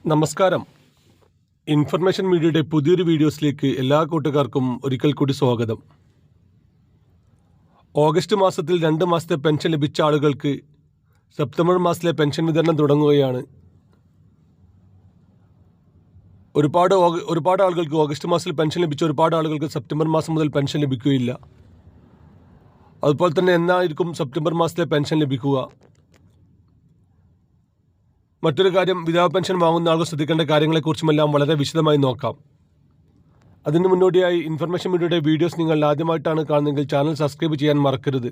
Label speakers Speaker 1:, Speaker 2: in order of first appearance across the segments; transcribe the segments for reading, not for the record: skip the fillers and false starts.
Speaker 1: നമസ്കാരം. ഇൻഫർമേഷൻ മീഡിയയുടെ പുതിയൊരു വീഡിയോസിലേക്ക് എല്ലാ കൂട്ടുകാർക്കും ഒരിക്കൽ കൂടി സ്വാഗതം. ഓഗസ്റ്റ് മാസത്തിൽ 2 മാസത്തെ പെൻഷൻ ലഭിച്ച ആളുകൾക്ക് സെപ്റ്റംബർ മാസത്തിലെ പെൻഷൻ വിതരണം തുടങ്ങുകയാണ്. ഒരുപാട് ആളുകൾക്ക് ഓഗസ്റ്റ് മാസത്തിൽ പെൻഷൻ ലഭിച്ച ഒരുപാട് ആളുകൾക്ക് സെപ്റ്റംബർ മാസം മുതൽ പെൻഷൻ ലഭിക്കുകയില്ല. അതുപോലെ തന്നെ എന്നായിരിക്കും സെപ്റ്റംബർ മാസത്തിലെ പെൻഷൻ ലഭിക്കുക? മറ്റൊരു കാര്യം, വിധവാ പെൻഷൻ വാങ്ങുന്ന ആളുകൾ ശ്രദ്ധിക്കേണ്ട കാര്യങ്ങളെക്കുറിച്ചുമെല്ലാം വളരെ വിശദമായി നോക്കാം. അതിന് മുന്നോടിയായി ഇൻഫർമേഷൻ മീഡിയയുടെ വീഡിയോസ് നിങ്ങൾ ആദ്യമായിട്ടാണ് കാണുന്നതെങ്കിൽ ചാനൽ സബ്സ്ക്രൈബ് ചെയ്യാൻ മറക്കരുത്.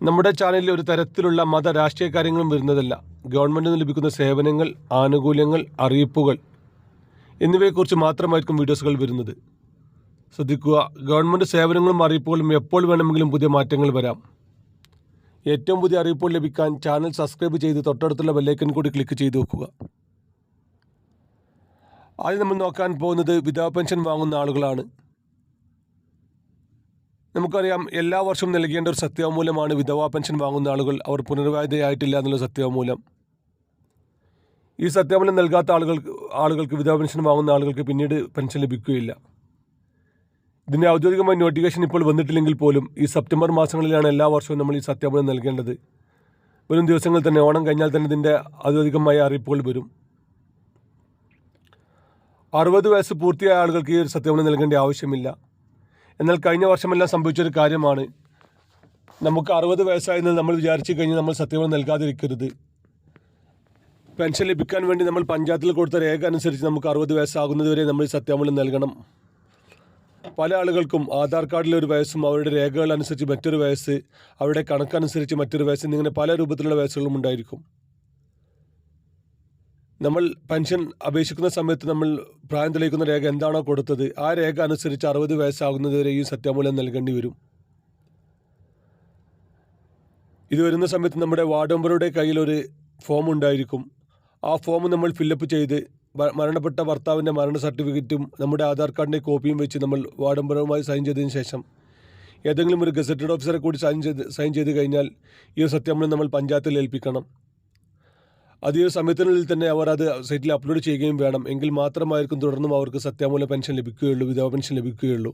Speaker 1: നമ്മുടെ ചാനലിൽ ഒരു തരത്തിലുള്ള മത രാഷ്ട്രീയ കാര്യങ്ങളും വരുന്നതല്ല. ഗവൺമെൻറ്റിൽ നിന്ന് ലഭിക്കുന്ന സേവനങ്ങൾ, ആനുകൂല്യങ്ങൾ, അറിയിപ്പുകൾ എന്നിവയെക്കുറിച്ച് മാത്രമായിരിക്കും വീഡിയോസുകൾ വരുന്നത്. ശ്രദ്ധിക്കുക, ഗവൺമെൻറ് സേവനങ്ങളും അറിയിപ്പുകളും എപ്പോൾ വേണമെങ്കിലും പുതിയ മാറ്റങ്ങൾ വരാം. ഏറ്റവും പുതിയ അറിയിപ്പുകൾ ലഭിക്കാൻ ചാനൽ സബ്സ്ക്രൈബ് ചെയ്ത് തൊട്ടടുത്തുള്ള ബെല്ലൈക്കൺ കൂടി ക്ലിക്ക് ചെയ്ത് വെക്കുക. ആദ്യം നമ്മൾ നോക്കാൻ പോകുന്നത് വിധവാ പെൻഷൻ വാങ്ങുന്ന ആളുകളാണ്. നമുക്കറിയാം, എല്ലാ വർഷവും നൽകേണ്ട ഒരു സത്യവാങ്മൂലമാണ് വിധവാ പെൻഷൻ വാങ്ങുന്ന ആളുകൾ അവർ പുനർവിവാഹിതയായിട്ടില്ല എന്നുള്ള സത്യവാങ്മൂലം. ഈ സത്യവാങ്മൂലം നൽകാത്ത ആളുകൾക്ക് വിധവാ പെൻഷൻ വാങ്ങുന്ന ആളുകൾക്ക് പിന്നീട് പെൻഷൻ ലഭിക്കുകയില്ല. ഇതിൻ്റെ ഔദ്യോഗികമായ നോട്ടിഫിക്കേഷൻ ഇപ്പോൾ വന്നിട്ടില്ലെങ്കിൽ പോലും ഈ സെപ്റ്റംബർ മാസങ്ങളിലാണ് എല്ലാ വർഷവും നമ്മൾ ഈ സത്യവാങ്മൂലം നൽകേണ്ടത്. വരും ദിവസങ്ങളിൽ തന്നെ, ഓണം കഴിഞ്ഞാൽ തന്നെ ഇതിൻ്റെ ഔദ്യോഗികമായ അറിയിപ്പുകൾ വരും. 60 വയസ്സ് പൂർത്തിയായ ആളുകൾക്ക് ഈ ഒരു സത്യവാങ്മൂലം നൽകേണ്ട ആവശ്യമില്ല. എന്നാൽ കഴിഞ്ഞ വർഷമെല്ലാം സംഭവിച്ചൊരു കാര്യമാണ്, നമുക്ക് 60 വയസ്സായെന്ന് നമ്മൾ വിചാരിച്ചു കഴിഞ്ഞാൽ നമ്മൾ സത്യവാങ്മൂലം നൽകാതിരിക്കരുത്. പെൻഷൻ ലഭിക്കാൻ വേണ്ടി നമ്മൾ പഞ്ചായത്തിൽ കൊടുത്ത രേഖ അനുസരിച്ച് നമുക്ക് 60 വയസ്സാകുന്നതുവരെ നമ്മൾ ഈ സത്യവാങ്മൂലം നൽകണം. പല ആളുകൾക്കും ആധാർ കാർഡിലെ ഒരു വയസ്സും അവരുടെ രേഖകൾ അനുസരിച്ച് മറ്റൊരു വയസ്സ്, അവരുടെ കണക്കനുസരിച്ച് മറ്റൊരു വയസ്സ്, എന്നിങ്ങനെ പല രൂപത്തിലുള്ള വയസ്സുകളും ഉണ്ടായിരിക്കും. നമ്മൾ പെൻഷൻ അപേക്ഷിക്കുന്ന സമയത്ത് നമ്മൾ പ്രായം തെളിയിക്കുന്ന രേഖ എന്താണോ കൊടുത്തത് ആ രേഖ അനുസരിച്ച് 60 വയസ്സാകുന്നതുവരെ ഈ സത്യവാങ്മൂലം നൽകേണ്ടി വരും. ഇത് വരുന്ന സമയത്ത് നമ്മുടെ വാർഡ് മെമ്പറുടെ കയ്യിലൊരു ഫോം ഉണ്ടായിരിക്കും. ആ ഫോം നമ്മൾ ഫില്ലപ്പ് ചെയ്ത് മരണപ്പെട്ട ഭർത്താവിൻ്റെ മരണ സർട്ടിഫിക്കറ്റും നമ്മുടെ ആധാർ കാർഡിൻ്റെ കോപ്പിയും വെച്ച് നമ്മൾ വാർഡ് മെമ്പറുമായി സൈൻ ചെയ്തതിന് ശേഷം ഏതെങ്കിലും ഒരു ഗസറ്റഡ് ഓഫീസറെ കൂടി സൈൻ ചെയ്ത് കഴിഞ്ഞാൽ ഈ ഒരു സത്യവാങ്മൂലം നമ്മൾ പഞ്ചായത്തിൽ ഏൽപ്പിക്കണം. അത് ഈ സമയത്തിനുള്ളിൽ തന്നെ അവർ അത് സൈറ്റിൽ അപ്ലോഡ് ചെയ്യുകയും വേണം. എങ്കിൽ മാത്രമായിരിക്കും തുടർന്നും അവർക്ക് സത്യവാങ്മൂല പെൻഷൻ ലഭിക്കുകയുള്ളൂ, വിധവാ പെൻഷൻ ലഭിക്കുകയുള്ളൂ.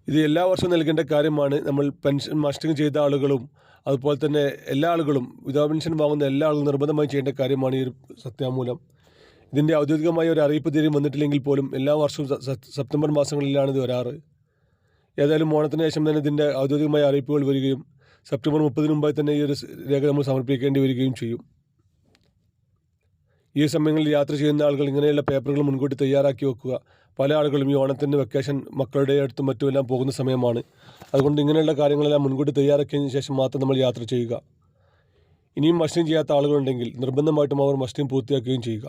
Speaker 1: ഇത് എല്ലാ വർഷവും നൽകേണ്ട കാര്യമാണ്. നമ്മൾ പെൻഷൻ മസ്റ്ററിങ് ചെയ്ത ആളുകളും അതുപോലെ തന്നെ എല്ലാ ആളുകളും, വിധവാ പെൻഷൻ വാങ്ങുന്ന എല്ലാ ആളുകളും നിർബന്ധമായി ചെയ്യേണ്ട കാര്യമാണ് ഈ ഒരു സത്യവാങ്മൂലം. ഇതിൻ്റെ ഔദ്യോഗികമായ ഒരു അറിയിപ്പ് തീരും വന്നിട്ടില്ലെങ്കിൽ പോലും എല്ലാ വർഷവും സെപ്റ്റംബർ മാസങ്ങളിലാണ് ഇത് വരാറ്. ഏതായാലും ഓണത്തിന് ശേഷം തന്നെ ഇതിൻ്റെ ഔദ്യോഗികമായ അറിയിപ്പുകൾ വരികയും സെപ്റ്റംബർ 30 മുമ്പായി തന്നെ ഈ ഒരു രേഖ നമ്മൾ സമർപ്പിക്കേണ്ടി വരികയും ചെയ്യും. ഈ സമയങ്ങളിൽ യാത്ര ചെയ്യുന്ന ആളുകൾ ഇങ്ങനെയുള്ള പേപ്പറുകൾ മുൻകൂട്ടി തയ്യാറാക്കി വെക്കുക. പല ആളുകളും ഈ ഓണത്തിൻ്റെ വെക്കേഷൻ മക്കളുടെ അടുത്തും മറ്റുമെല്ലാം പോകുന്ന സമയമാണ്. അതുകൊണ്ട് ഇങ്ങനെയുള്ള കാര്യങ്ങളെല്ലാം മുൻകൂട്ടി തയ്യാറാക്കിയതിന് ശേഷം മാത്രം നമ്മൾ യാത്ര ചെയ്യുക. ഇനിയും മസ്റ്ററിങ് ചെയ്യാത്ത ആളുകളുണ്ടെങ്കിൽ നിർബന്ധമായിട്ടും അവർ മസ്റ്ററിങ് പൂർത്തിയാക്കുകയും ചെയ്യുക.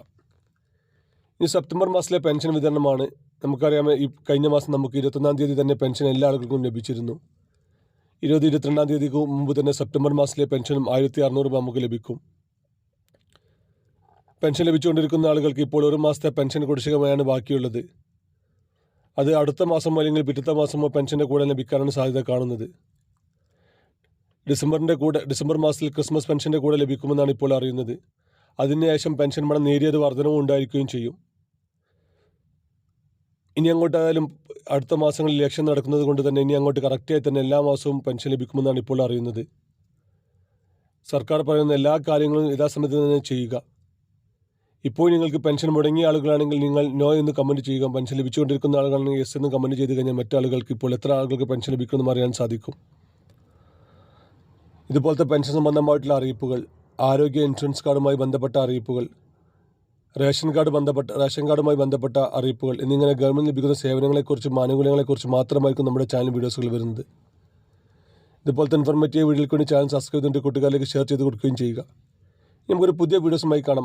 Speaker 1: ഇനി സെപ്റ്റംബർ മാസത്തിലെ പെൻഷൻ വിതരണമാണ്. നമുക്കറിയാം, ഈ കഴിഞ്ഞ മാസം നമുക്ക് 21-ാം തീയതി തന്നെ പെൻഷൻ എല്ലാ ആളുകൾക്കും ലഭിച്ചിരുന്നു. 22-22 തീയതിക്ക് മുമ്പ് തന്നെ സെപ്റ്റംബർ മാസത്തിലെ പെൻഷനും 1600 രൂപ നമുക്ക് ലഭിക്കും. പെൻഷൻ ലഭിച്ചുകൊണ്ടിരിക്കുന്ന ആളുകൾക്ക് ഇപ്പോൾ 1 മാസത്തെ പെൻഷൻ കുടിശ്ശികയാണ് ബാക്കിയുള്ളത്. അത് അടുത്ത മാസമോ അല്ലെങ്കിൽ പിറ്റത്തെ മാസമോ പെൻഷൻ്റെ കൂടെ ലഭിക്കാനാണ് സാധ്യത കാണുന്നത്. ഡിസംബർ മാസത്തിൽ ക്രിസ്മസ് പെൻഷൻ്റെ കൂടെ ലഭിക്കുമെന്നാണ് ഇപ്പോൾ അറിയുന്നത്. അതിനുശേഷം പെൻഷൻ പണം നേരിയൊരു വർധനവും ഉണ്ടായിരിക്കുകയും ചെയ്യും. ഇനി അങ്ങോട്ടായാലും അടുത്ത മാസങ്ങളിൽ ഇലക്ഷൻ നടക്കുന്നത് കൊണ്ട് തന്നെ ഇനി അങ്ങോട്ട് കറക്റ്റായി തന്നെ എല്ലാ മാസവും പെൻഷൻ ലഭിക്കുമെന്നാണ് ഇപ്പോൾ അറിയുന്നത്. സർക്കാർ പറയുന്ന എല്ലാ കാര്യങ്ങളും യഥാസമയത്ത് തന്നെ ചെയ്യുക. ഇപ്പോൾ നിങ്ങൾക്ക് പെൻഷൻ മുടങ്ങിയ ആളുകളാണെങ്കിൽ നിങ്ങൾ നോ എന്ന് കമൻറ്റ് ചെയ്യുക. പെൻഷൻ ലഭിച്ചുകൊണ്ടിരിക്കുന്ന ആളുകളാണെങ്കിൽ യെസ് എന്ന് കമൻറ്റ് ചെയ്ത് കഴിഞ്ഞാൽ മറ്റാളുകൾക്ക് ഇപ്പോൾ എത്ര ആളുകൾക്ക് പെൻഷൻ ലഭിക്കുമെന്ന് അറിയാൻ സാധിക്കും. ഇതുപോലത്തെ പെൻഷൻ സംബന്ധമായിട്ടുള്ള അറിയിപ്പുകൾ, ആരോഗ്യ ഇൻഷുറൻസ് കാർഡുമായി ബന്ധപ്പെട്ട അറിയിപ്പുകൾ, റേഷൻ കാർഡുമായി ബന്ധപ്പെട്ട അറിയിപ്പുകൾ എന്നിങ്ങനെ ഗവൺമെൻറ് ലഭിക്കുന്ന സേവനങ്ങളെക്കുറിച്ചും ആനുകൂല്യങ്ങളെക്കുറിച്ചും മാത്രമായിരിക്കും നമ്മുടെ ചാനൽ വീഡിയോസുകൾ വരുന്നത്. ഇതുപോലത്തെ ഇൻഫോർമേറ്റീവ് വീഡിയോകൾക്ക് വേണ്ടി ചാനൽ സബ്സ്ക്രൈബ് ചെയ്തിട്ട് കൂട്ടുകാരിലേക്ക് ഷെയർ ചെയ്ത് കൊടുക്കുകയും ചെയ്യുക. നമുക്കൊരു പുതിയ വീഡിയോസുമായി കാണാം.